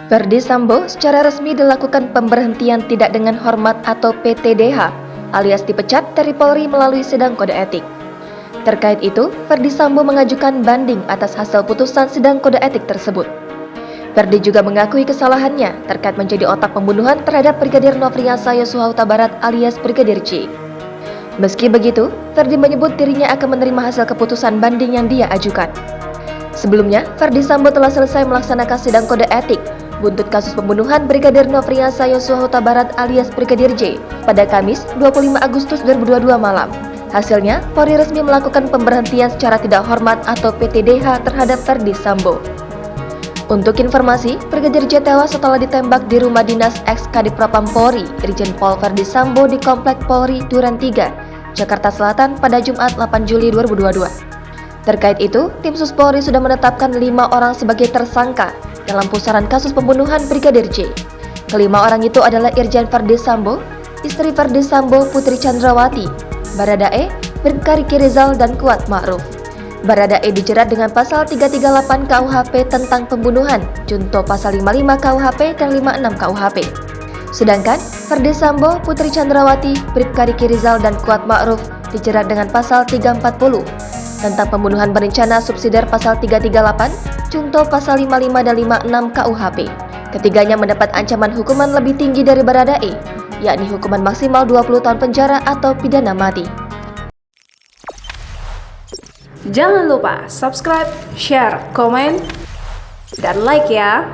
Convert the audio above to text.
Verdi Sambo secara resmi dilakukan pemberhentian tidak dengan hormat atau PTDH alias dipecat dari Polri melalui sidang kode etik. Terkait itu, Verdi Sambo mengajukan banding atas hasil putusan sidang kode etik tersebut. Verdi juga mengakui kesalahannya terkait menjadi otak pembunuhan terhadap Brigadir Nofriansah Yosua Huta Barat alias Brigadir J. Meski begitu, Verdi menyebut dirinya akan menerima hasil keputusan banding yang dia ajukan. Sebelumnya, Verdi Sambo telah selesai melaksanakan sidang kode etik buntut kasus pembunuhan Brigadir Nofriansah Yosua Huta Barat alias Brigadir J pada Kamis 25 Agustus 2022 malam. Hasilnya, Polri resmi melakukan pemberhentian secara tidak hormat atau PTDH terhadap Verdi Sambo. Untuk informasi, Brigadir J tewas setelah ditembak di rumah dinas ex-Kadif Propam Polri, Irjen Pol Verdi Sambo di Komplek Polri Duren 3, Jakarta Selatan pada Jumat 8 Juli 2022. Terkait itu, tim Sus Polri sudah menetapkan 5 orang sebagai tersangka dalam pusaran kasus pembunuhan Brigadir J. Kelima orang itu adalah Irjen Verdi Sambo, istri Verdi Sambo Putri Chandrawati, Baradae, Bribka Riki Rizal, dan Kuat Ma'ruf. Baradae dijerat dengan pasal 338 KUHP tentang pembunuhan, junto pasal 55 KUHP dan 56 KUHP. Sedangkan Verdi Sambo, Putri Chandrawati, Bribka Riki Rizal, dan Kuat Ma'ruf dijerat dengan pasal 340 tentang pembunuhan berencana subsidiar pasal 338, junto pasal 55 dan 56 KUHP. Ketiganya mendapat ancaman hukuman lebih tinggi dari Baradae, yakni hukuman maksimal 20 tahun penjara atau pidana mati. Jangan lupa subscribe, share, komen, dan like ya!